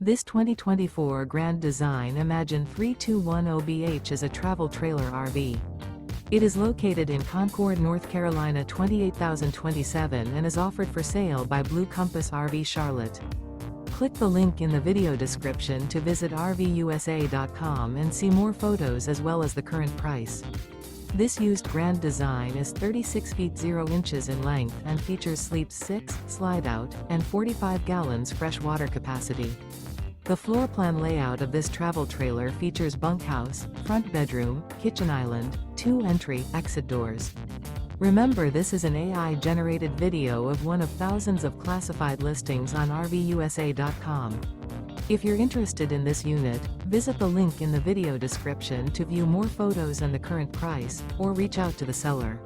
This 2024 Grand Design Imagine 3210BH is a travel trailer RV. It is located in Concord, North Carolina 28027 and is offered for sale by Blue Compass RV Charlotte. Click the link in the video description to visit RVUSA.com and see more photos as well as the current price. This used Grand Design is 36 feet 0 inches in length and features sleeps 6, slide-out, and 45 gallons fresh water capacity. The floor plan layout of this travel trailer features bunkhouse, front bedroom, kitchen island, 2 entry, exit doors. Remember, this is an AI-generated video of one of thousands of classified listings on RVUSA.com. If you're interested in this unit, visit the link in the video description to view more photos and the current price, or reach out to the seller.